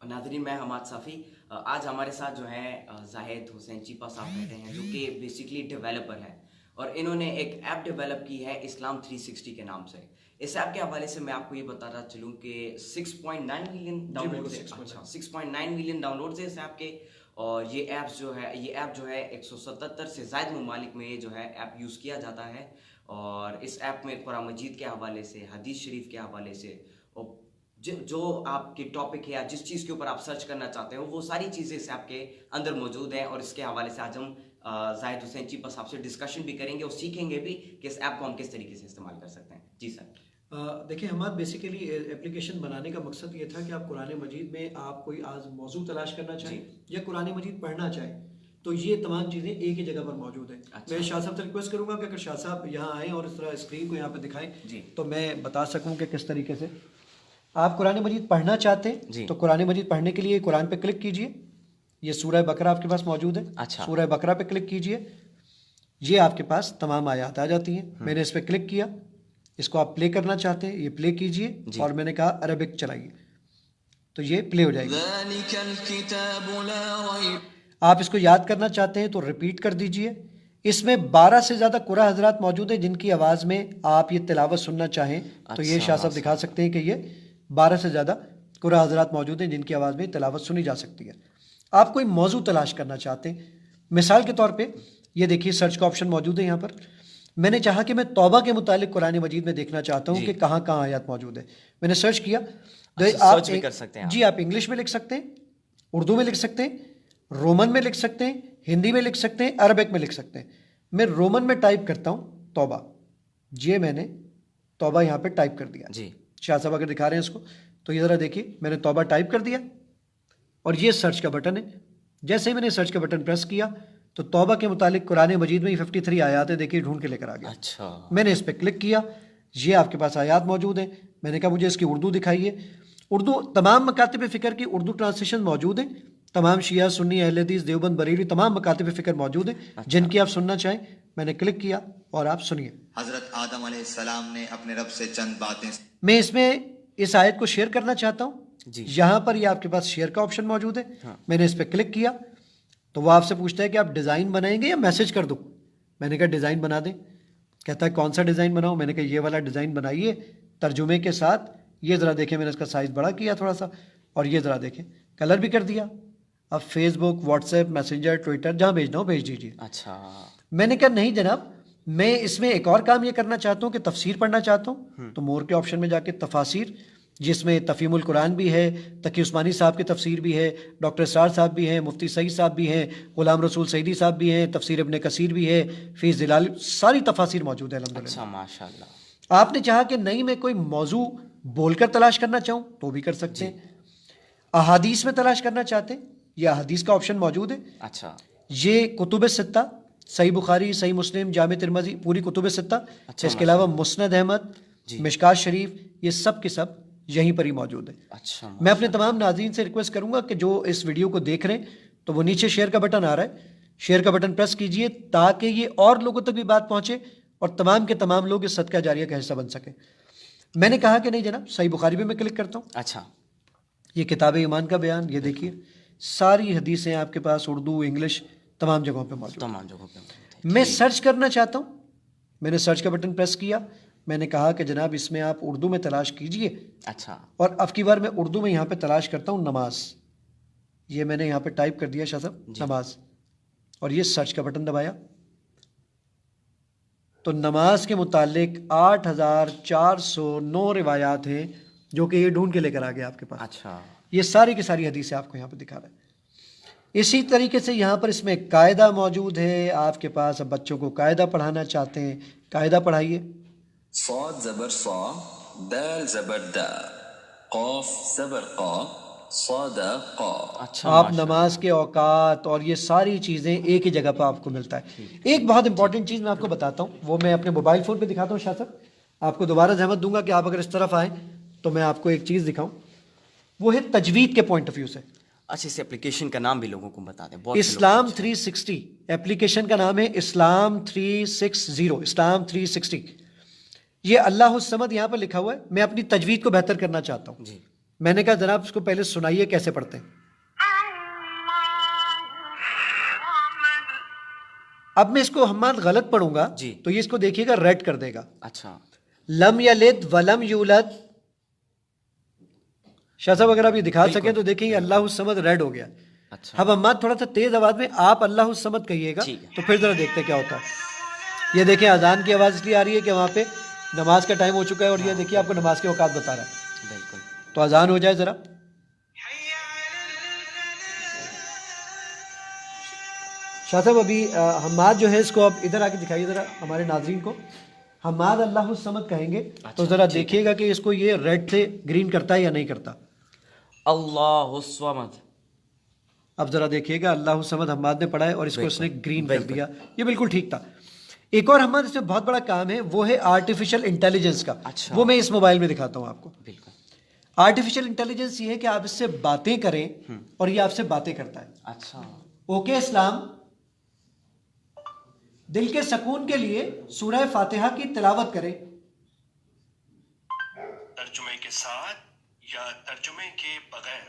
ناظرین، میں حماد صافی. آج ہمارے ساتھ جو ہیں زاہد حسین چیپا صاحب بیٹھے ہیں، جو کہ بیسکلی ڈیولپر ہیں، اور انہوں نے ایک ایپ ڈیولپ کی ہے اسلام 360 کے نام سے. اس ایپ کے حوالے سے میں آپ کو یہ بتاتا چلوں کہ 6.9 ملین ڈاؤن لوڈز ہیں. اچھا، 6.9 ملین ڈاؤن لوڈز ہیں اس ایپ کے. اور یہ ایپ جو ہے 177 سے زائد ممالک میں جو ہے ایپ یوز کیا جاتا ہے. اور اس ایپ میں قرآن مجید کے حوالے سے، حدیث شریف کے حوالے سے، اور جو آپ کی ٹاپک ہے یا جس چیز کے اوپر آپ سرچ کرنا چاہتے ہو، وہ ساری چیزیں اس ایپ کے اندر موجود ہیں. اور اس کے حوالے سے آج ہم زاہد حسین چیپا صاحب سے ڈسکشن بھی کریں گے اور سیکھیں گے بھی کہ اس ایپ کو ہم کس طریقے سے استعمال کر سکتے ہیں. جی سر. دیکھیں ہمارا بیسیکلی اپلیکیشن بنانے کا مقصد یہ تھا کہ آپ قرآن مجید میں آپ کوئی آج موضوع تلاش کرنا چاہیں یا قرآن مجید پڑھنا چاہیں تو یہ تمام چیزیں ایک ہی جگہ پر موجود ہیں. میں شاہ صاحب سے ریکویسٹ کروں گا کہ اگر شاہ صاحب یہاں آئیں اور اس طرح اسکرین کو یہاں پہ دکھائیں تو میں بتا سکوں کہ کس طریقے سے آپ قرآن مجید پڑھنا چاہتے ہیں. تو قرآن مجید پڑھنے کے لیے قرآن پہ کلک کیجئے. یہ سورہ بقرہ آپ کے پاس موجود ہے. سورہ بقرہ پہ کلک کیجئے. یہ آپ کے پاس تمام آیات آ جاتی ہیں. میں نے اس پہ کلک کیا. اس کو آپ پلے کرنا چاہتے ہیں، یہ پلے کیجئے. اور میں نے کہا عربک چلائیے تو یہ پلے ہو جائے گی. آپ اس کو یاد کرنا چاہتے ہیں تو ریپیٹ کر دیجئے. اس میں 12 سے زیادہ قرآن حضرات موجود ہیں جن کی آواز میں آپ یہ تلاوت سننا چاہیں تو یہ شاہ صاحب دکھا سکتے ہیں کہ یہ 12 سے زیادہ قرآن حضرات موجود ہیں جن کی آواز میں تلاوت سنی جا سکتی ہے. آپ کوئی موضوع تلاش کرنا چاہتے ہیں، مثال کے طور پہ یہ دیکھیے سرچ کا آپشن موجود ہے. یہاں پر میں نے چاہا کہ میں توبہ کے متعلق قرآن مجید میں دیکھنا چاہتا ہوں کہ کہاں کہاں آیات موجود ہے. میں نے سرچ کیا. سرچ بھی کر سکتے ہیں جی، آپ انگلش میں لکھ سکتے ہیں، اردو میں لکھ سکتے ہیں، رومن میں لکھ سکتے ہیں، ہندی میں لکھ سکتے ہیں، عربک میں لکھ سکتے ہیں. میں رومن میں ٹائپ کرتا ہوں توبہ. یہ میں نے توبہ یہاں پہ ٹائپ کر دیا. جی شاہ صاحب اگر دکھا رہے ہیں اس کو تو یہ ذرا دیکھیے، میں نے توبہ ٹائپ کر دیا اور یہ سرچ کا بٹن ہے. جیسے ہی میں نے سرچ کا بٹن پریس کیا تو توبہ کے متعلق قرآن مجید میں 53 آیات ہیں. دیکھیے ڈھونڈ کے لے کر آ گیا. اچھا، میں نے اس پہ کلک کیا. یہ آپ کے پاس آیات موجود ہیں. میں نے کہا مجھے اس کی اردو دکھائیے. اردو تمام مکاتب فکر کی اردو ٹرانسلیشن موجود ہیں. تمام شیعہ، سنی، اہل حدیث، دیوبند، بریلوی تمام مکاتب فکر موجود ہیں جن کی آپ سننا چاہیں. میں نے کلک کیا اور آپ سنیے. حضرت آدم علیہ السلام نے اپنے رب سے چند باتیں. میں اس آیت کو شیئر کرنا چاہتا ہوں. یہاں پر یہ آپ کے پاس شیئر کا آپشن موجود ہے. میں نے اس پہ کلک کیا تو وہ آپ سے پوچھتا ہے کہ آپ ڈیزائن بنائیں گے یا میسج کر دوں. میں نے کہا ڈیزائن بنا دیں. کہتا ہے کون سا ڈیزائن بناؤں. میں نے کہا یہ والا ڈیزائن بنائیے ترجمے کے ساتھ. یہ ذرا دیکھیں، میں نے اس کا سائز بڑا کیا تھوڑا سا اور یہ ذرا دیکھیں کلر بھی کر دیا. اب فیس بک، واٹس ایپ، میسنجر، ٹویٹر جہاں بھیجنا ہو بھیج دیجیے. اچھا. میں نے کہا نہیں جناب، میں اس میں ایک اور کام یہ کرنا چاہتا ہوں کہ تفسیر پڑھنا چاہتا ہوں. تو مور کے آپشن میں جا کے تفاسیر، جس میں تفہیم القرآن بھی ہے، تقی عثمانی صاحب کی تفسیر بھی ہے، ڈاکٹر اسرار صاحب بھی ہیں، مفتی سعید صاحب بھی ہیں، غلام رسول سعیدی صاحب بھی ہیں، تفسیر ابن کثیر بھی ہے، فی ظلال، ساری تفاسیر موجود ہے الحمدللہ. اچھا، ماشاءاللہ. آپ نے چاہا کہ نہیں میں کوئی موضوع بول کر تلاش کرنا چاہوں تو بھی کر سکتے ہیں. احادیث میں تلاش کرنا چاہتے ہیں، یہ احادیث کا آپشن موجود ہے. اچھا. یہ کتب ستہ، صحیح بخاری، صحیح مسلم، جامع ترمذی، پوری کتب ستہ. اس کے علاوہ مسند احمد، مشکات شریف، یہ سب کے سب یہیں پر ہی موجود ہے. اچھا. میں اپنے تمام ناظرین سے ریکویسٹ کروں گا کہ جو اس ویڈیو کو دیکھ رہے ہیں تو وہ نیچے شیئر کا بٹن آ رہا ہے، شیئر کا بٹن پریس کیجئے تاکہ یہ اور لوگوں تک بھی بات پہنچے اور تمام کے تمام لوگ اس صدقہ جاریہ کا حصہ بن سکیں. میں نے کہا کہ نہیں جناب، صحیح بخاری پہ میں کلک کرتا ہوں. اچھا. یہ کتاب ایمان کا بیان، یہ دیکھیے ساری حدیثیں آپ کے پاس اردو، انگلش تمام جگہوں پہ موجود. تمام جگہوں پہ. میں سرچ کرنا چاہتا ہوں. میں نے سرچ کا بٹن پریس کیا. میں نے کہا کہ جناب اس میں آپ اردو میں تلاش کیجئے. اچھا. اور اب کی بار میں اردو میں یہاں پہ تلاش کرتا ہوں نماز. یہ میں نے یہاں پہ ٹائپ کر دیا شاہ صاحب نماز، اور یہ سرچ کا بٹن دبایا تو نماز کے متعلق 8409 روایات ہیں جو کہ یہ ڈھونڈ کے لے کر آ گیا آپ کے پاس. اچھا. یہ ساری کی ساری حدیثیں آپ کو یہاں پہ دکھا رہا ہے. اسی طریقے سے یہاں پر اس میں ایک قاعدہ موجود ہے آپ کے پاس. اب بچوں کو قاعدہ پڑھانا چاہتے ہیں، قاعدہ پڑھائیے. صاد زبر صا، دال زبر دا، قاف زبر قا، صاد قا. اچھا. آپ نماز کے اوقات اور یہ ساری چیزیں ایک ہی جگہ پہ آپ کو ملتا ہے. ایک بہت امپورٹنٹ چیز میں آپ کو بتاتا ہوں، وہ میں اپنے موبائل فون پہ دکھاتا ہوں. شاہ صاحب آپ کو دوبارہ زحمت دوں گا کہ آپ اگر اس طرف آئیں تو میں آپ کو ایک چیز دکھاؤں. وہ ہے تجوید کے پوائنٹ آف ویو سے. اچھا، اس ایپلیکیشن کا نام بھی لوگوں کو بتا دیں. اسلام 360 ایپلیکیشن کا نام ہے. اسلام 360، اسلام 360. یہ اللہ الصمد یہاں پر لکھا ہوا ہے. میں اپنی تجوید کو بہتر کرنا چاہتا ہوں. میں نے کہا جناب اس کو پہلے سنائیے کیسے پڑھتے ہیں. اب میں اس کو حماد غلط پڑھوں گا جی تو یہ اس کو دیکھیے گا ریڈ کر دے گا. اچھا لم یلد ولم یولد. شاہ صاحب اگر آپ یہ دکھا سکیں تو دیکھیں یہ اللہ الصمد ریڈ ہو گیا. اچھا اب حماد تھوڑا سا تیز آواز میں آپ اللہ الصمد کہیے گا تو پھر ذرا دیکھتے کیا ہوتا ہے. یہ دیکھیں اذان کی آواز اس لیے آ رہی ہے کہ وہاں پہ نماز کا ٹائم ہو چکا ہے اور یہ دیکھیے آپ کو نماز کے اوقات بتا رہا ہے. بالکل. تو اذان ہو جائے ذرا. شاہ صاحب ابھی حماد جو ہے اس کو اب ادھر آ کے دکھائیے ذرا ہمارے ناظرین کو. حماد اللہ الصمد کہیں گے تو ذرا دیکھیے گا کہ اس کو یہ ریڈ سے گرین کرتا ہے یا نہیں کرتا. اللہ الصمد. اب ذرا دیکھیے گا اللہ الصمد حماد نے پڑھا ہے اور اس کو اس نے گرین کر دیا. یہ بالکل ٹھیک تھا. ایک اور حماد اس میں بہت بڑا کام ہے وہ ہے آرٹیفیشل انٹیلیجنس کا. وہ میں اس موبائل میں دکھاتا ہوں آپ کو. بالکل. آرٹیفیشل انٹیلیجنس یہ ہے کہ آپ اس سے باتیں کریں اور یہ آپ سے باتیں کرتا ہے. اچھا. اوکے اسلام دل کے سکون کے لیے سورہ فاتحہ کی تلاوت کریں. ترجمے کے ساتھ یا ترجمے کے بغیر؟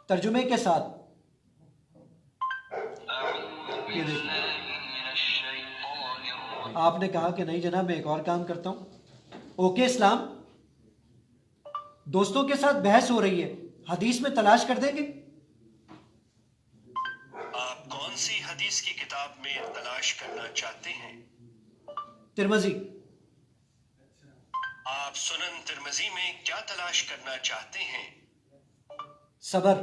ترجمے کے ساتھ. یہ دیکھیں آپ نے کہا کہ نہیں جناب میں ایک اور کام کرتا ہوں. اوکے اسلام دوستوں کے ساتھ بحث ہو رہی ہے حدیث میں تلاش کر دیں گے. آپ کون سی حدیث کی کتاب میں تلاش کرنا چاہتے ہیں؟ ترمذی. آپ سنن ترمذی میں کیا تلاش کرنا چاہتے ہیں؟ صبر.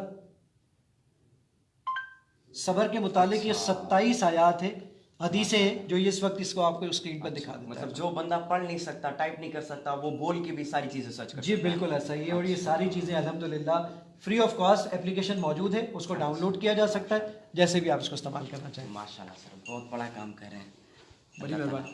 صبر کے متعلق یہ 27 آیات ہیں حدیثیں ہیں جو اس وقت اس کو آپ کو اسکرین پر دکھا دیتا ہے. مطلب جو بندہ پڑھ نہیں سکتا ٹائپ نہیں کر سکتا وہ بول کے بھی ساری چیزیں سرچ کر جی بالکل ایسا ہی ہے. اور یہ ساری چیزیں الحمدللہ فری آف کاسٹ اپلیکیشن موجود ہے اس کو ڈاؤن لوڈ کیا جا سکتا ہے جیسے بھی آپ اس کو استعمال کرنا چاہیں. ماشاءاللہ سر بہت بڑا کام کر رہے ہیں. بڑی مہربانی.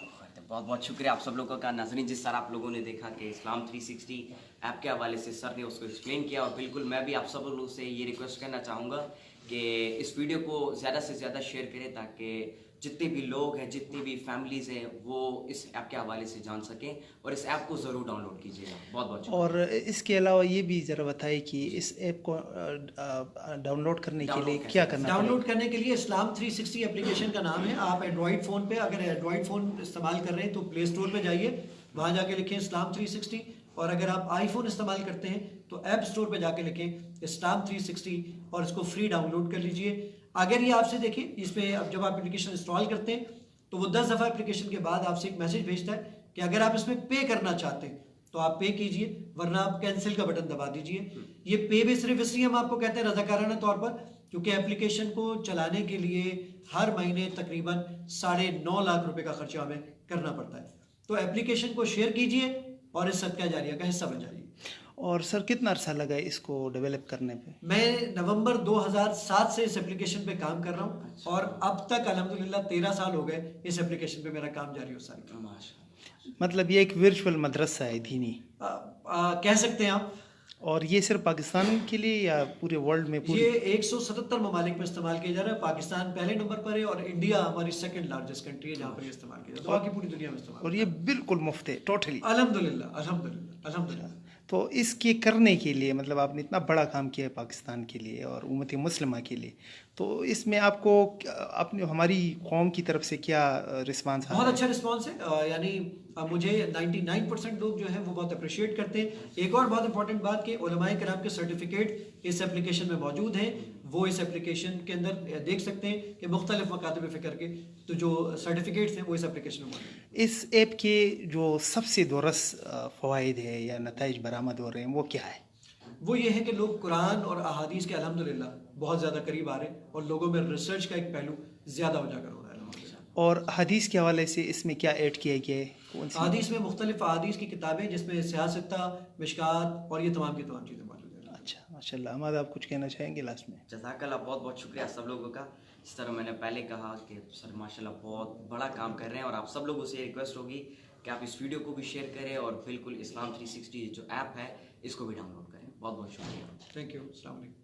بہت بہت شکریہ آپ سب لوگوں کا. ناظرین جس طرح آپ لوگوں نے دیکھا کہ اسلام 360 ایپ کے حوالے سے سر نے اس کو ایکسپلین کیا اور بالکل میں بھی آپ سب لوگوں سے یہ ریکویسٹ کرنا چاہوں گا کہ اس ویڈیو کو زیادہ سے زیادہ شیئر کریں تاکہ جتنے بھی لوگ ہیں جتنی بھی فیملیز ہیں وہ اس ایپ کے حوالے سے جان سکیں اور اس ایپ کو ضرور ڈاؤن لوڈ کیجیے گا. بہت بہت شکریہ. اور اس کے علاوہ یہ بھی ذرا بتائیے کہ اس ایپ کو ڈاؤن لوڈ کرنے کے لیے کیا کرنا ڈاؤن لوڈ کرنے کے لیے اسلام 360 اپلیکیشن کا نام ہے. آپ اینڈرائڈ فون پہ اگر اینڈرائڈ فون استعمال کر رہے ہیں تو پلے اسٹور پہ جائیے وہاں جا کے لکھیں اسلام 360 اور اگر آپ آئی فون استعمال کرتے ہیں تو ایپ اسٹور پہ جا کے لکھیں اسلام 360 اور اس کو فری ڈاؤن لوڈ کر لیجئے. اگر یہ آپ سے دیکھیں اس پہ اب جب آپ اپلیکیشن انسٹال کرتے ہیں تو وہ 10 دفعہ اپلیکیشن کے بعد آپ سے ایک میسج بھیجتا ہے کہ اگر آپ اس میں پے کرنا چاہتے ہیں تو آپ پے کیجئے ورنہ آپ کینسل کا بٹن دبا دیجئے. یہ پے بھی صرف اس لیے ہم آپ کو کہتے ہیں رضاکارانہ طور پر کیونکہ اپلیکیشن کو چلانے کے لیے ہر مہینے تقریباً 9.5 لاکھ روپے کا خرچہ ہمیں کرنا پڑتا ہے. تو اپلیکیشن کو شیئر کیجئے اور اس صدقہ جاریہ کا حصہ بن جائیے. اور سر کتنا عرصہ لگا اس کو ڈیولپ کرنے پہ؟ میں نومبر 2007 سے اس اپلیکیشن پہ کام کر رہا ہوں اور اب تک الحمدللہ 13 سال ہو گئے اس اپلیکیشن پہ میرا کام جاری ہو سکتا ہے. مطلب یہ ایک ورچوئل مدرسہ ہے دینی کہہ سکتے ہیں آپ. اور یہ صرف پاکستان کے لیے یا پورے ورلڈ میں؟ یہ 177 ممالک میں استعمال کیا جا رہا ہے. پاکستان پہلے نمبر پر ہے اور انڈیا ہماری سیکنڈ لارجسٹ کنٹری ہے جہاں پر یہ استعمال کیا جاتا ہے. باقی پوری دنیا میں استعمال. اور یہ بالکل مفت ہے ٹوٹلی؟ الحمدللہ الحمدللہ الحمدللہ. تو اس کے کرنے کے لیے مطلب آپ نے اتنا بڑا کام کیا ہے پاکستان کے لیے اور امت مسلمہ کے لیے تو اس میں آپ کو اپنے ہماری قوم کی طرف سے کیا رسپانس؟ بہت اچھا رسپانس ہے. یعنی مجھے 99% لوگ جو ہیں وہ بہت اپریشیٹ کرتے ہیں. ایک اور بہت امپورٹنٹ بات کہ علماء کرام کے سرٹیفکیٹ اس اپلیکیشن میں موجود ہیں. وہ اس اپلیکیشن کے اندر دیکھ سکتے ہیں کہ مختلف مکاتب فکر کے تو جو سرٹیفکیٹس ہیں وہ اس اپلیکیشن میں موجود ہیں. اس ایپ کے جو سب سے دورس فوائد ہے یا نتائج برآمد ہو رہے ہیں وہ کیا ہے؟ وہ یہ ہے کہ لوگ قرآن اور احادیث کے الحمدللہ بہت زیادہ قریب آ رہے ہیں اور لوگوں میں ریسرچ کا ایک پہلو زیادہ اجاگر ہو رہا ہے الحمدللہ. اور حدیث کے حوالے سے اس میں کیا ایڈ کیا گیا ہے؟ حدیث میں مختلف احادیث کی کتابیں جس میں سیاستہ مشکات اور یہ تمام کی تمام چیزیں موجود ہیں. اچھا ماشاء اللہ. حماد آپ کچھ کہنا چاہیں گے لاسٹ میں؟ جزاک اللہ. بہت بہت شکریہ سب لوگوں کا. جس طرح میں نے پہلے کہا کہ سر ماشاء اللہ بہت بڑا کام کر رہے ہیں اور آپ سب لوگوں سے یہ ریکویسٹ ہوگی کہ آپ اس ویڈیو کو بھی شیئر کریں اور بالکل اسلام 360 جو ایپ ہے اس کو بھی ڈاؤن لوڈ کریں. بہت بہت شکریہ. Thank you. السلام علیکم.